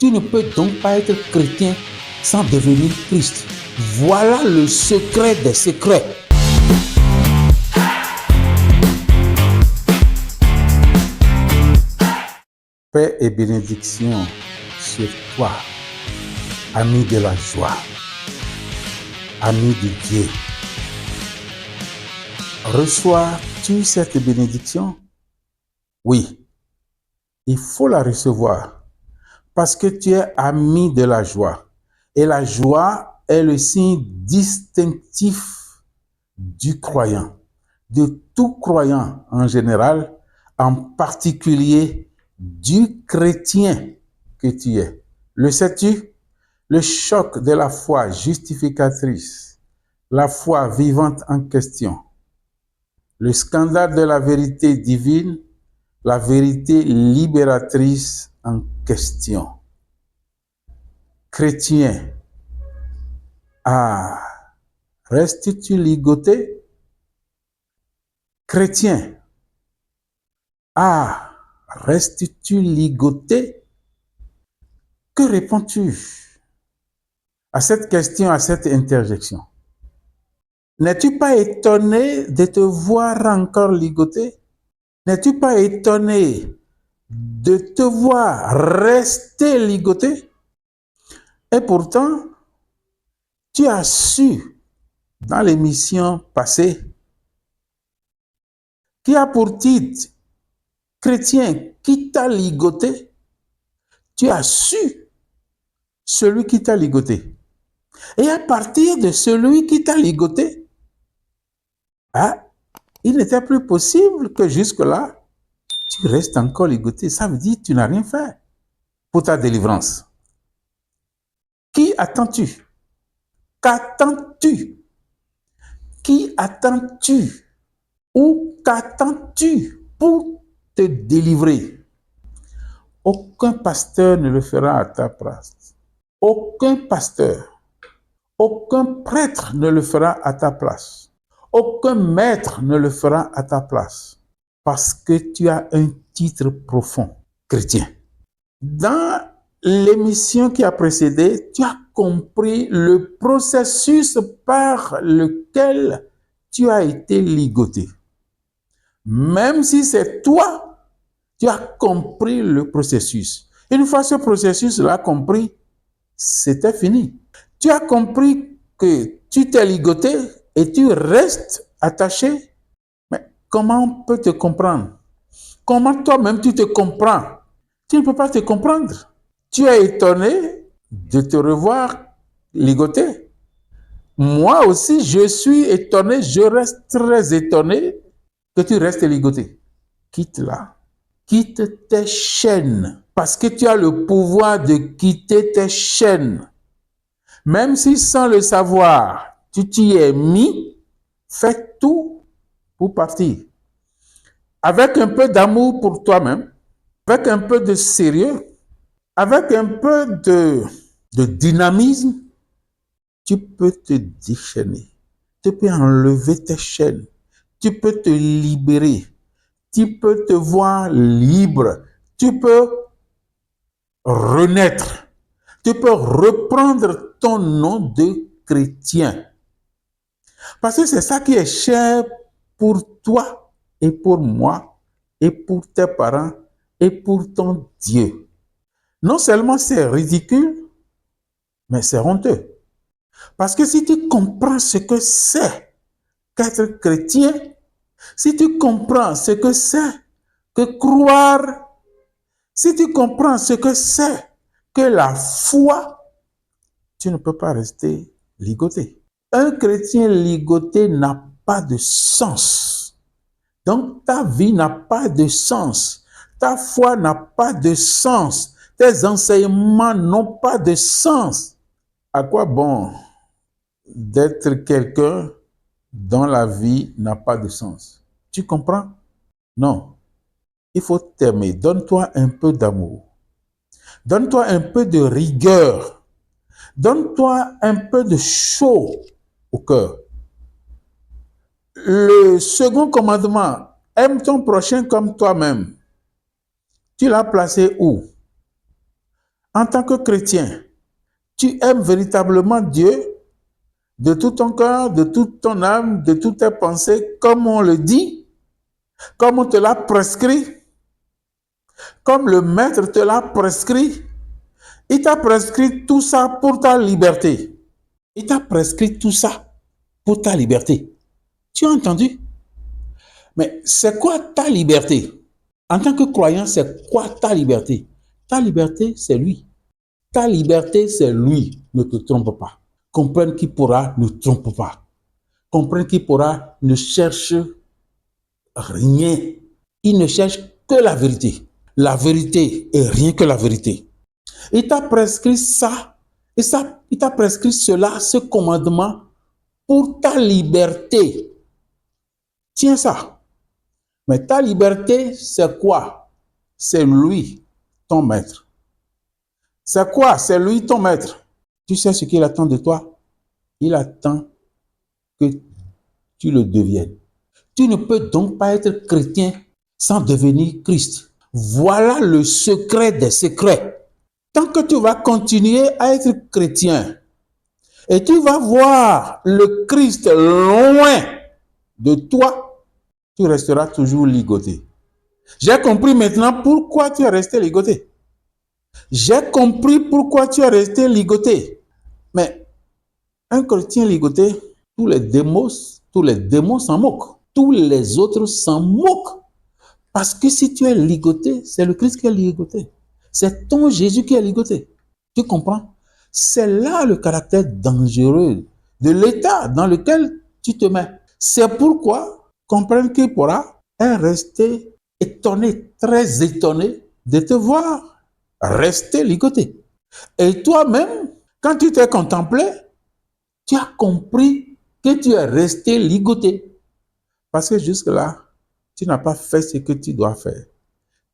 Tu ne peux donc pas être chrétien sans devenir Christ. Voilà le secret des secrets. Paix et bénédiction sur toi, ami de la joie, ami de Dieu. Reçois-tu cette bénédiction? Oui, il faut la recevoir parce que tu es ami de la joie. Et la joie est le signe distinctif du croyant, de tout croyant en général, en particulier du chrétien que tu es. Le sais-tu? Le choc de la foi justificatrice, la foi vivante en question, le scandale de la vérité divine, la vérité libératrice en question. Chrétien, restes-tu ligoté? Chrétien, restes-tu ligoté? Que réponds-tu à cette question, à cette interjection? N'es-tu pas étonné de te voir encore ligoté? N'es-tu pas étonné de te voir rester ligoté? Et pourtant, tu as su dans l'émission passée qui a pour titre Chrétien qui t'a ligoté, tu as su celui qui t'a ligoté. Et à partir de celui qui t'a ligoté, il n'était plus possible que jusque-là, tu restes encore ligoté. Ça veut dire que tu n'as rien fait pour ta délivrance. Qui attends-tu? Qu'attends-tu? Qui attends-tu? Ou qu'attends-tu pour te délivrer? Aucun pasteur ne le fera à ta place. Aucun pasteur, aucun prêtre ne le fera à ta place. Aucun maître ne le fera à ta place. Parce que tu as un titre profond, chrétien. Dans l'émission qui a précédé, tu as compris le processus par lequel tu as été ligoté. Même si c'est toi, tu as compris le processus. Une fois ce processus-là compris, c'était fini. Tu as compris que tu t'es ligoté et tu restes attaché. Mais comment on peut te comprendre? Comment toi-même tu te comprends? Tu ne peux pas te comprendre. Tu es étonné de te revoir ligoté. Moi aussi, je suis étonné, je reste très étonné que tu restes ligoté. Quitte-la. Quitte tes chaînes. Parce que tu as le pouvoir de quitter tes chaînes. Même si sans le savoir, tu t'y es mis, fais tout pour partir. Avec un peu d'amour pour toi-même, avec un peu de sérieux, avec un peu de dynamisme, tu peux te déchaîner. Tu peux enlever tes chaînes. Tu peux te libérer. Tu peux te voir libre. Tu peux renaître. Tu peux reprendre ton nom de chrétien. Parce que c'est ça qui est cher pour toi et pour moi et pour tes parents et pour ton Dieu. Non seulement c'est ridicule, mais c'est honteux. Parce que si tu comprends ce que c'est qu'être chrétien, si tu comprends ce que c'est que croire, si tu comprends ce que c'est que la foi, tu ne peux pas rester ligoté. Un chrétien ligoté n'a pas de sens. Donc ta vie n'a pas de sens. Ta foi n'a pas de sens. Tes enseignements n'ont pas de sens. À quoi bon d'être quelqu'un dont la vie n'a pas de sens? Tu comprends? Non. Il faut t'aimer. Donne-toi un peu d'amour. Donne-toi un peu de rigueur. Donne-toi un peu de chaud au cœur. Le second commandement, aime ton prochain comme toi-même. Tu l'as placé où? En tant que chrétien, tu aimes véritablement Dieu de tout ton cœur, de toute ton âme, de toutes tes pensées, comme on le dit, comme on te l'a prescrit, comme le maître te l'a prescrit. Il t'a prescrit tout ça pour ta liberté. Il t'a prescrit tout ça pour ta liberté. Tu as entendu? Mais c'est quoi ta liberté? En tant que croyant, c'est quoi ta liberté? Ta liberté, c'est lui. Ta liberté, c'est lui. Ne te trompe pas. Comprenne qui pourra, ne trompe pas. Comprenne qui pourra, ne cherche rien. Il ne cherche que la vérité. La vérité et rien que la vérité. Il t'a prescrit ça. Et ça, il t'a prescrit cela, ce commandement, pour ta liberté. Tiens ça. Mais ta liberté, c'est quoi? C'est lui, ton maître. C'est quoi? C'est lui, ton maître. Tu sais ce qu'il attend de toi? Il attend que tu le deviennes. Tu ne peux donc pas être chrétien sans devenir Christ. Voilà le secret des secrets. Tant que tu vas continuer à être chrétien et tu vas voir le Christ loin de toi, tu resteras toujours ligoté. J'ai compris maintenant pourquoi tu es resté ligoté. J'ai compris pourquoi tu es resté ligoté. Mais un chrétien ligoté, tous les démons s'en moquent. Tous les autres s'en moquent. Parce que si tu es ligoté, c'est le Christ qui est ligoté. C'est ton Jésus qui est ligoté. Tu comprends? C'est là le caractère dangereux de l'état dans lequel tu te mets. C'est pourquoi, comprendre qu'il pourra, est resté étonné, très étonné de te voir rester ligoté. Et toi-même, quand tu t'es contemplé, tu as compris que tu es resté ligoté. Parce que jusque-là, tu n'as pas fait ce que tu dois faire.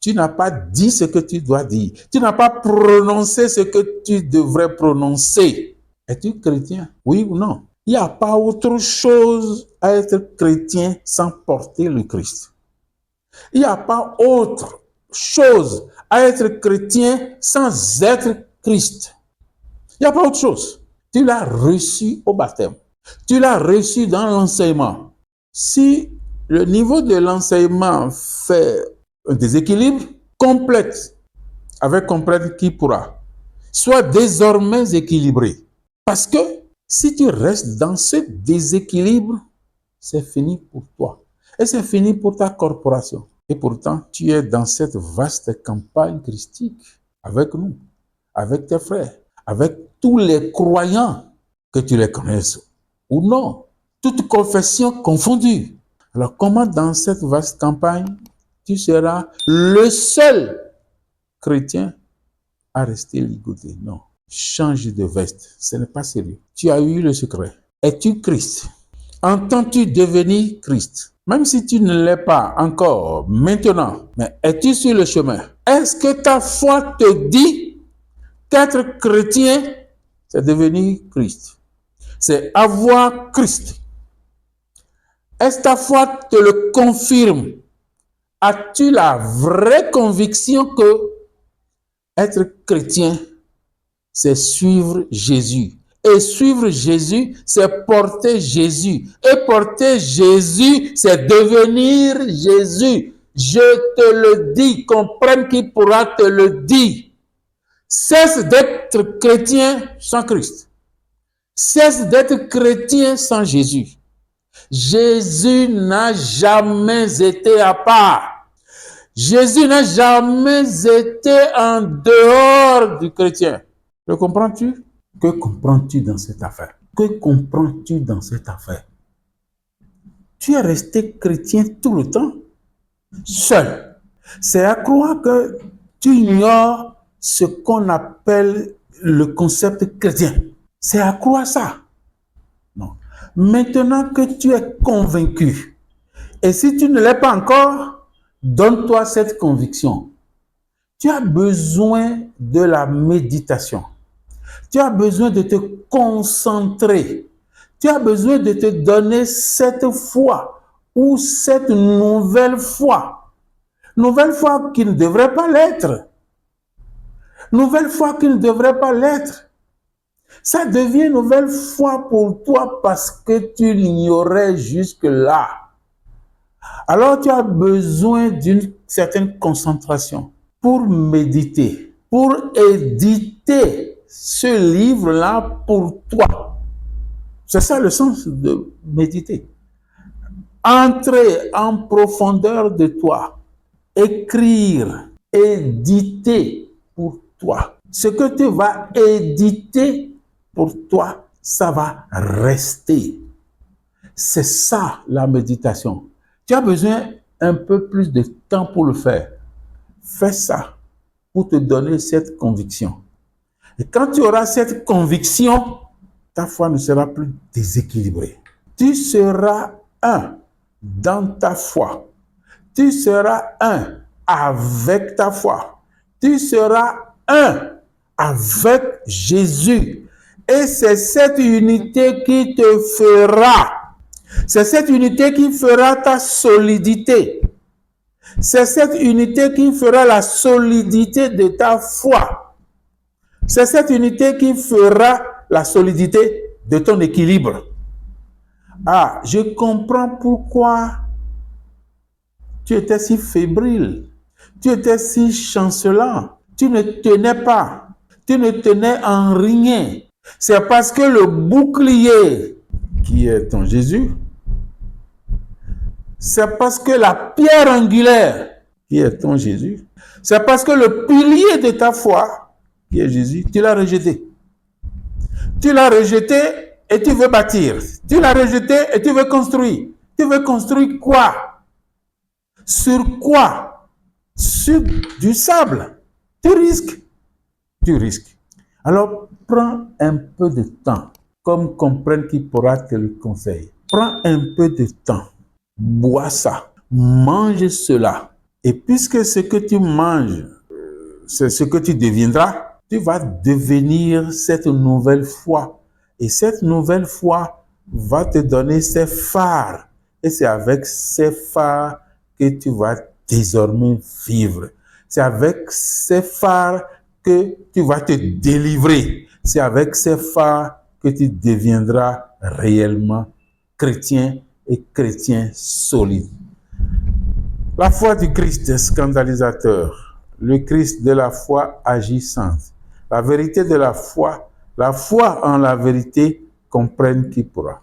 Tu n'as pas dit ce que tu dois dire. Tu n'as pas prononcé ce que tu devrais prononcer. Es-tu chrétien? Oui ou non? Il n'y a pas autre chose à être chrétien sans porter le Christ. Il n'y a pas autre chose à être chrétien sans être Christ. Il n'y a pas autre chose. Tu l'as reçu au baptême. Tu l'as reçu dans l'enseignement. Si le niveau de l'enseignement fait un déséquilibre, complète avec comprendre qui pourra, soit désormais équilibré. Parce que si tu restes dans ce déséquilibre, c'est fini pour toi. Et c'est fini pour ta corporation. Et pourtant, tu es dans cette vaste campagne christique avec nous, avec tes frères, avec tous les croyants, que tu les connaisses ou non, toutes confessions confondues. Alors, comment dans cette vaste campagne, tu seras le seul chrétien à rester ligoté? Non. Change de veste. Ce n'est pas sérieux. Tu as eu le secret. Es-tu Christ? Entends-tu devenir Christ? Même si tu ne l'es pas encore maintenant, mais es-tu sur le chemin? Est-ce que ta foi te dit qu'être chrétien, c'est devenir Christ? C'est avoir Christ. Est-ce que ta foi te le confirme? As-tu la vraie conviction que être chrétien, c'est suivre Jésus? Et suivre Jésus, c'est porter Jésus. Et porter Jésus, c'est devenir Jésus. Je te le dis, comprenne qui pourra te le dire. Cesse d'être chrétien sans Christ. Cesse d'être chrétien sans Jésus. Jésus n'a jamais été à part. Jésus n'a jamais été en dehors du chrétien. Le comprends-tu? Que comprends-tu dans cette affaire? Que comprends-tu dans cette affaire? Tu es resté chrétien tout le temps, seul. C'est à croire que tu ignores ce qu'on appelle le concept chrétien. C'est à croire ça. Non. Maintenant que tu es convaincu, et si tu ne l'es pas encore, donne-toi cette conviction. Tu as besoin de la méditation. Tu as besoin de te concentrer. Tu as besoin de te donner cette foi ou cette nouvelle foi. Nouvelle foi qui ne devrait pas l'être. Nouvelle foi qui ne devrait pas l'être. Ça devient nouvelle foi pour toi parce que tu l'ignorais jusque-là. Alors tu as besoin d'une certaine concentration pour méditer, pour éditer ce livre-là pour toi. C'est ça le sens de méditer. Entrer en profondeur de toi, écrire, éditer pour toi. Ce que tu vas éditer pour toi, ça va rester. C'est ça la méditation. Tu as besoin un peu plus de temps pour le faire. Fais ça pour te donner cette conviction. Et quand tu auras cette conviction, ta foi ne sera plus déséquilibrée. Tu seras un dans ta foi. Tu seras un avec ta foi. Tu seras un avec Jésus. Et c'est cette unité qui te fera. C'est cette unité qui fera ta solidité. C'est cette unité qui fera la solidité de ta foi. C'est cette unité qui fera la solidité de ton équilibre. Ah, je comprends pourquoi tu étais si fébrile. Tu étais si chancelant. Tu ne tenais pas. Tu ne tenais en rien. C'est parce que le bouclier, qui est ton Jésus, c'est parce que la pierre angulaire, qui est ton Jésus, c'est parce que le pilier de ta foi, qui est Jésus, tu l'as rejeté. Tu l'as rejeté et tu veux bâtir. Tu l'as rejeté et tu veux construire. Tu veux construire quoi? Sur quoi? Sur du sable. Tu risques. Tu risques. Alors, prends un peu de temps, comme comprenne qui pourra te le conseiller. Prends un peu de temps. Bois ça. Mange cela. Et puisque ce que tu manges, c'est ce que tu deviendras, tu vas devenir cette nouvelle foi. Et cette nouvelle foi va te donner ces phares. Et c'est avec ces phares que tu vas désormais vivre. C'est avec ces phares que tu vas te délivrer. C'est avec ces phares que tu deviendras réellement chrétien et chrétien solide. La foi du Christ est scandalisateur. Le Christ de la foi agissante. La vérité de la foi en la vérité comprenne qui pourra.